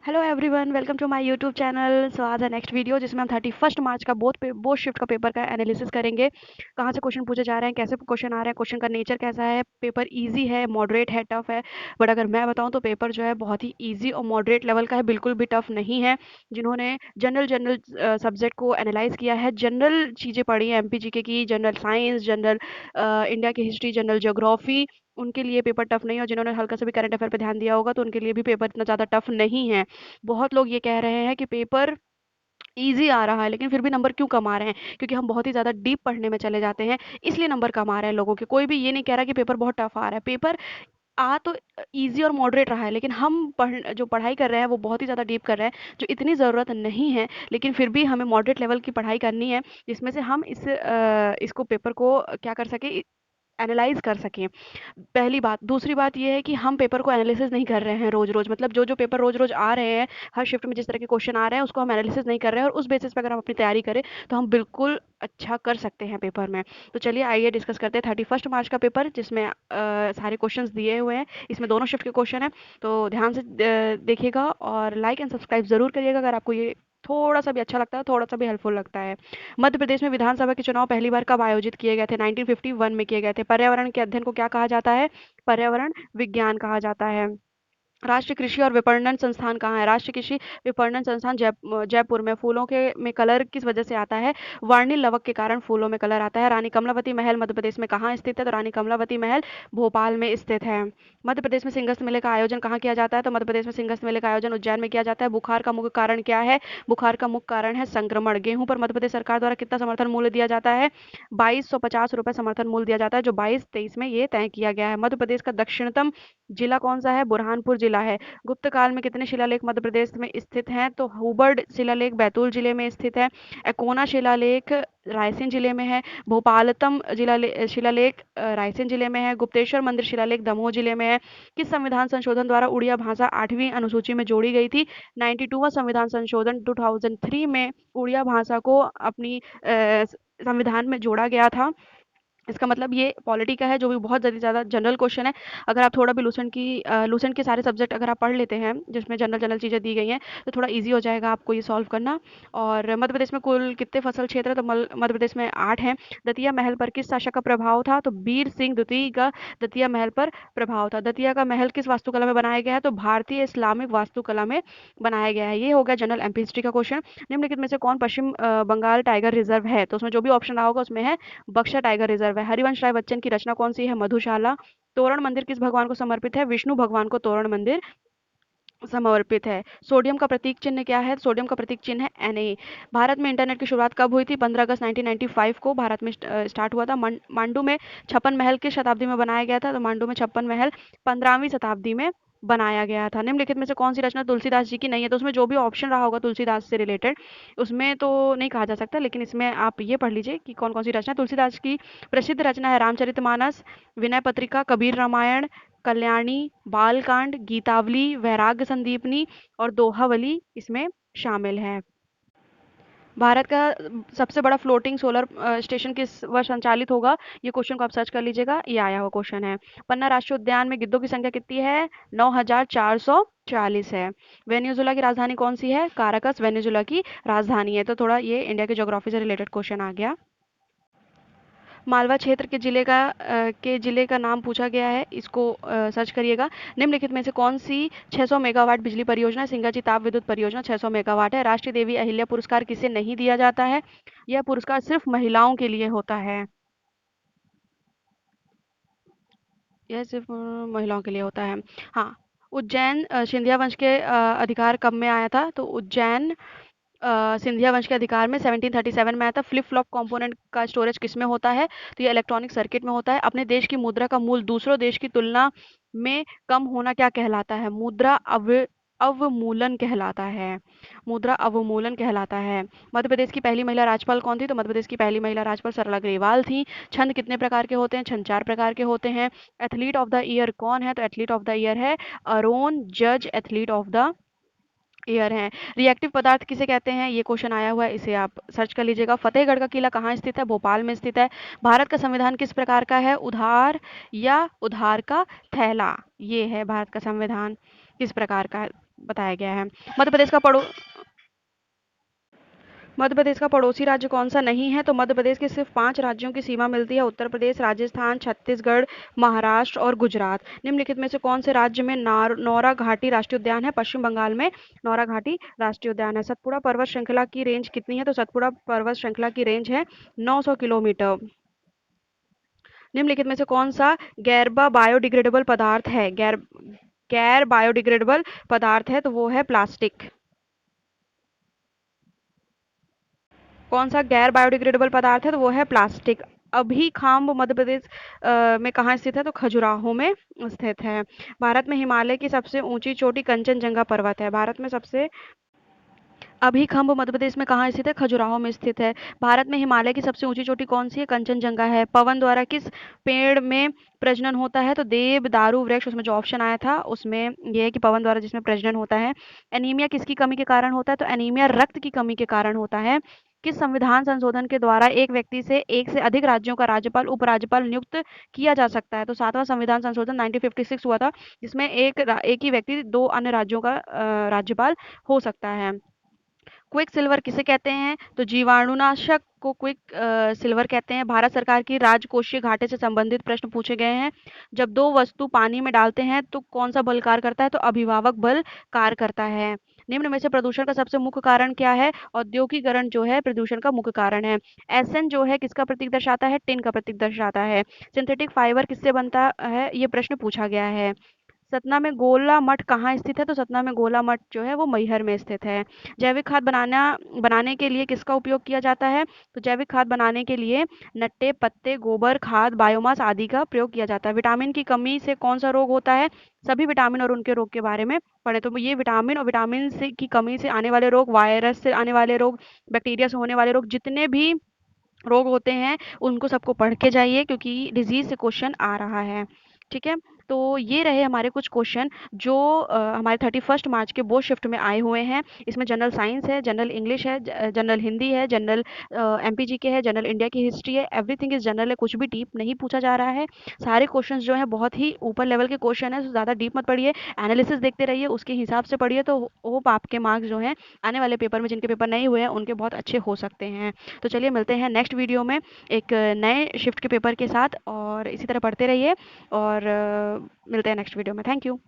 Hello everyone, welcome to my YouTube channel. So आज है next video जिसमें हम 31 मार्च का बोथ शिफ्ट का पेपर का एनालिसिस करेंगे। कहाँ से क्वेश्चन पूछे जा रहे हैं, कैसे क्वेश्चन आ रहे हैं, क्वेश्चन का नेचर कैसा है, पेपर इजी है, मॉडरेट है, टफ है। बट अगर मैं बताऊँ तो पेपर जो है बहुत ही इजी और मॉडरेट लेवल का है, बिल्कुल भी टफ नहीं है। जिन्होंने जनरल जनरल सब्जेक्ट को एनालाइज किया है, जनरल चीज़ें पढ़ी हैं, एमपीजीके की, जनरल साइंस, जनरल इंडिया की हिस्ट्री, जनरल ज्योग्राफी, उनके लिए पेपर टफ नहीं है। और जिन्होंने हल्का सा भी करंट अफेयर पे ध्यान दिया होगा तो उनके लिए भी पेपर इतना ज़्यादा टफ नहीं है। बहुत लोग ये कह रहे हैं कि पेपर ईज़ी आ रहा है लेकिन फिर भी नंबर क्यों कम आ रहे हैं? क्योंकि हम बहुत ही ज़्यादा डीप पढ़ने में चले जाते हैं, इसलिए नंबर कम आ रहे हैं लोगों के। कोई भी ये नहीं कह रहा कि पेपर बहुत टफ आ रहा है। पेपर आ तो ईज़ी और मॉडरेट रहा है, लेकिन हम जो पढ़ाई कर रहे हैं वो बहुत ही ज़्यादा डीप कर रहे हैं, जो इतनी ज़रूरत नहीं है। लेकिन फिर भी हमें मॉडरेट लेवल की पढ़ाई करनी है, जिसमें से हम इसको पेपर को क्या कर सकें, एनालाइज़ कर सकें। पहली बात। दूसरी बात ये है कि हम पेपर को एनालिसिस नहीं कर रहे हैं रोज़-रोज़, मतलब जो-जो पेपर रोज़-रोज़ आ रहे हैं, हर शिफ्ट में जिस तरह के क्वेश्चन आ रहे हैं, उसको हम एनालिसिस नहीं कर रहे हैं और उस बेसिस पे अगर हम अपनी तैयारी करें, तो हम बिल्कुल अच्छा कर सकते हैं पेपर में। तो चलिए आइए डिस्कस करते हैं 31 मार्च का पेपर, जिसमें सारे क्वेश्चन्स दिए हुए हैं। इसमें दोनों शिफ्ट के क्वेश्चन हैं, तो ध्यान से देखिएगा और लाइक एंड सब्सक्राइब ज़रूर करिएगा अगर आपको ये थोड़ा-सा भी अच्छा लगता है, थोड़ा-सा भी हेल्पफुल लगता है। मध्य प्रदेश में विधानसभा के चुनाव पहली बार कब आयोजित किए गए थे? 1951 में किए गए थे। पर्यावरण के अध्ययन को क्या कहा जाता है? पर्यावरण विज्ञान कहा जाता है। राष्ट्रीय कृषि और विपणन संस्थान कहाँ है? राष्ट्रीय कृषि विपणन संस्थान जयपुर में। फूलों के में कलर किस वजह से आता है? वर्णिल लवक के कारण फूलों में कलर आता है। रानी कमलावती महल मध्य प्रदेश में कहाँ स्थित है? तो रानी कमलावती महल भोपाल में स्थित है। मध्य प्रदेश में सिंगस्त मेले का आयोजन कहाँ किया जाता है? तो मध्य प्रदेश में सिंगस्त मेले का आयोजन उज्जैन में किया जाता है। बुखार का मुख्य कारण क्या है? बुखार का मुख्य कारण है संक्रमण। गेहूं पर मध्य प्रदेश सरकार द्वारा कितना समर्थन मूल्य दिया जाता है? 2250 रुपये समर्थन मूल्य दिया जाता है, जो 22-23 में ये तय किया गया है। मध्य प्रदेश का दक्षिणतम जिला कौन सा है? बुरहानपुर जिला है। गुप्त काल में कितने शिलालेख मध्य प्रदेश में स्थित हैं? तो हुबड़ शिलालेख बैतूल जिले में स्थित है। एकोना शिलालेख रायसेन जिले में है। भोपालतम शिलालेख रायसेन जिले में है। गुप्तेश्वर मंदिर शिलालेख दमोह जिले में है। किस संविधान संशोधन द्वारा उड़िया भाषा 8वीं अनुसूची में जोड़ी गई थी? 92वां संविधान संशोधन 2003 में उड़िया भाषा को अपनी संविधान में जोड़ा गया था। इसका मतलब ये पॉलिटी का है, जो भी बहुत ज़्यादा जनरल क्वेश्चन है। अगर आप थोड़ा भी लूसेंट के सारे सब्जेक्ट अगर आप पढ़ लेते हैं, जिसमें जनरल जनरल चीज़ें दी गई हैं, तो थोड़ा इजी हो जाएगा आपको ये सॉल्व करना। और मध्य प्रदेश में कुल कितने फसल क्षेत्र है? तो मध्य प्रदेश में 8 हैं। दतिया महल पर किस शासक का प्रभाव था? तो वीर सिंह द्वितीय का दतिया महल पर प्रभाव था। दतिया का महल किस वास्तुकला में बनाया गया है? तो भारतीय इस्लामिक वास्तुकला में बनाया गया है। ये हो गया जनरल एमपी हिस्ट्री का क्वेश्चन। निम्नलिखित में से कौन पश्चिम बंगाल टाइगर रिजर्व है? तो उसमें जो भी ऑप्शन रहा होगा उसमें है बक्सा टाइगर रिजर्व है। हरिवंश राय बच्चन की रचना कौन सी है? मधुशाला। तोरण मंदिर किस भगवान को समर्पित है? विष्णु भगवान को तोरण मंदिर समर्पित है। सोडियम का प्रतीक चिन्ह क्या है? सोडियम का प्रतीक चिन्ह है Na। भारत में इंटरनेट की शुरुआत कब हुई थी? 15 अगस्त 1995 को भारत में स्टार्ट हुआ था। मांडू में छप्पन महल किस शताब्दी में बनाया गया था? तो मांडू में छप्पन महल 15वीं शताब्दी में बनाया गया था। निम्नलिखित में से कौन सी रचना तुलसीदास जी की नहीं है? तो उसमें जो भी ऑप्शन रहा होगा तुलसीदास से रिलेटेड, उसमें तो नहीं कहा जा सकता, लेकिन इसमें आप ये पढ़ लीजिए कि कौन कौन सी रचना। तुलसीदास की प्रसिद्ध रचना है रामचरितमानस, विनय पत्रिका, कबीर रामायण, कल्याणी, बालकांड, गीतावली, वैराग्य संदीपनी और दोहावली इसमें शामिल है। भारत का सबसे बड़ा फ्लोटिंग सोलर स्टेशन किस वर्ष संचालित होगा? ये क्वेश्चन को आप सर्च कर लीजिएगा, ये आया हुआ क्वेश्चन है। पन्ना राष्ट्रीय उद्यान में गिद्धों की संख्या कितनी है? 9440 है। वेनेजुला की राजधानी कौन सी है? काराकस वेनेजुला की राजधानी है। तो थोड़ा ये इंडिया की ज्योग्राफी से रिलेटेड क्वेश्चन आ गया। मालवा क्षेत्र के जिले का नाम पूछा गया है, इसको सर्च करिएगा। निम्नलिखित में से कौन सी 600 मेगावाट बिजली परियोजना? सिंगाजी ताप विद्युत परियोजना 600 मेगावाट है। राष्ट्रीय देवी अहिल्या पुरस्कार किसे नहीं दिया जाता है? यह पुरस्कार सिर्फ महिलाओं के लिए होता है। यह सिर्फ महिलाओं के लिए होता है। हाँ। उज्जैन सिंधिया वंश के अधिकार कब में आया था? तो उज्जैन सिंधिया वंश के अधिकार में 1737 में आया था। फ्लिप फ्लॉप कंपोनेंट का स्टोरेज किस में होता है? तो ये इलेक्ट्रॉनिक सर्किट में होता है। अपने देश की मुद्रा का मूल दूसरों देश की तुलना में कम होना क्या कहलाता है? मुद्रा अवमूलन कहलाता है। मुद्रा अवमूलन कहलाता है। मध्य प्रदेश की पहली महिला राज्यपाल कौन थी? तो मध्य प्रदेश की पहली महिला राज्यपाल सरला ग्रेवाल थी। छंद कितने प्रकार के होते हैं? छंद 4 प्रकार के होते हैं। एथलीट ऑफ द ईयर कौन है? तो एथलीट ऑफ द ईयर है अरोन जज, एथलीट ऑफ द ईयर है। रिएक्टिव पदार्थ किसे कहते हैं? ये क्वेश्चन आया हुआ है, इसे आप सर्च कर लीजिएगा। फतेहगढ़ का किला कहाँ स्थित है? भोपाल में स्थित है। भारत का संविधान किस प्रकार का है? उधार या उधार का थैला? ये है भारत का संविधान किस प्रकार का है। बताया गया है। मध्य प्रदेश का पड़ोसी राज्य कौन सा नहीं है? तो मध्य प्रदेश के सिर्फ 5 राज्यों की सीमा मिलती है, उत्तर प्रदेश, राजस्थान, छत्तीसगढ़, महाराष्ट्र और गुजरात। निम्नलिखित में से कौन से राज्य में नौरा घाटी राष्ट्रीय उद्यान है? पश्चिम बंगाल में नौरा घाटी राष्ट्रीय उद्यान है। सतपुड़ा पर्वत श्रृंखला की रेंज कितनी है? तो सतपुड़ा पर्वत श्रृंखला की रेंज है 900 किलोमीटर। निम्नलिखित में से कौन सा गैर बायोडिग्रेडेबल पदार्थ है? गैर बायोडिग्रेडेबल पदार्थ है तो वो है प्लास्टिक। कौन सा गैर बायोडिग्रेडेबल पदार्थ है? तो वो है प्लास्टिक। अभी खाम्ब मध्य प्रदेश में कहाँ स्थित है? तो खजुराहो में स्थित है। भारत में हिमालय की सबसे ऊंची चोटी कंचनजंगा पर्वत है। भारत में सबसे अभी खम्ब मध्य प्रदेश में कहाँ स्थित है? खजुराहो में स्थित है। भारत में हिमालय की सबसे ऊंची चोटी कौन सी है? कंचनजंगा है। पवन द्वारा किस पेड़ में प्रजनन होता है? तो देव दारू वृक्ष, उसमें जो ऑप्शन आया था उसमें ये है कि पवन द्वारा जिसमें प्रजनन होता है। एनीमिया किसकी कमी के कारण होता है? तो एनीमिया रक्त की कमी के कारण होता है। किस संविधान संशोधन के द्वारा एक व्यक्ति से एक से अधिक राज्यों का राज्यपाल उपराज्यपाल नियुक्त किया जा सकता है? तो 7वां संविधान संशोधन 1956 हुआ था, जिसमें एक ही व्यक्ति 2 अन्य राज्यों का राज्यपाल हो सकता है। क्विक सिल्वर किसे कहते हैं? तो जीवाणुनाशक को क्विक सिल्वर कहते हैं। भारत सरकार की राजकोषीय घाटे से संबंधित प्रश्न पूछे गए हैं। जब दो वस्तु पानी में डालते हैं तो कौन सा बल कार्य करता है? तो अभिभावक बल कार्य करता है। निम्न में से प्रदूषण का सबसे मुख्य कारण क्या है? औद्योगिकरण जो है प्रदूषण का मुख्य कारण है। एसएन जो है किसका प्रतीक दर्शाता है? टिन का प्रतीक दर्शाता है। सिंथेटिक फाइबर किससे बनता है? ये प्रश्न पूछा गया है। सतना में गोला मठ कहाँ स्थित है? तो सतना में गोला मठ जो है वो मैहर में स्थित है। जैविक खाद बनाने के लिए किसका उपयोग किया जाता है? तो जैविक खाद बनाने के लिए नट्टे पत्ते गोबर खाद बायोमास आदि का प्रयोग किया जाता है। विटामिन की कमी से कौन सा रोग होता है? सभी विटामिन और उनके रोग के बारे में पढ़े। तो ये विटामिन और विटामिन से की कमी से आने वाले रोग, वायरस से आने वाले रोग, बैक्टीरिया से होने वाले रोग, जितने भी रोग होते हैं उनको सबको पढ़ के जाइए, क्योंकि डिजीज से क्वेश्चन आ रहा है। ठीक है, तो ये रहे हमारे कुछ क्वेश्चन जो हमारे 31 मार्च के बोर्ड शिफ्ट में आए हुए हैं। इसमें जनरल साइंस है, जनरल इंग्लिश है, जनरल हिंदी है, जनरल एमपीजी के है, जनरल इंडिया की हिस्ट्री है। एवरीथिंग इज जनरल है, कुछ भी डीप नहीं पूछा जा रहा है। सारे क्वेश्चंस जो हैं बहुत ही ऊपर लेवल के क्वेश्चन है, ज़्यादा डीप मत पढ़िए, एनालिसिस देखते रहिए, उसके हिसाब से पढ़िए। तो होप आपके मार्क्स जो हैं आने वाले पेपर में, जिनके पेपर नहीं हुए हैं उनके बहुत अच्छे हो सकते हैं। तो चलिए मिलते हैं नेक्स्ट वीडियो में एक नए शिफ्ट के पेपर के साथ, और इसी तरह पढ़ते रहिए, और मिलते हैं नेक्स्ट वीडियो में। Thank you.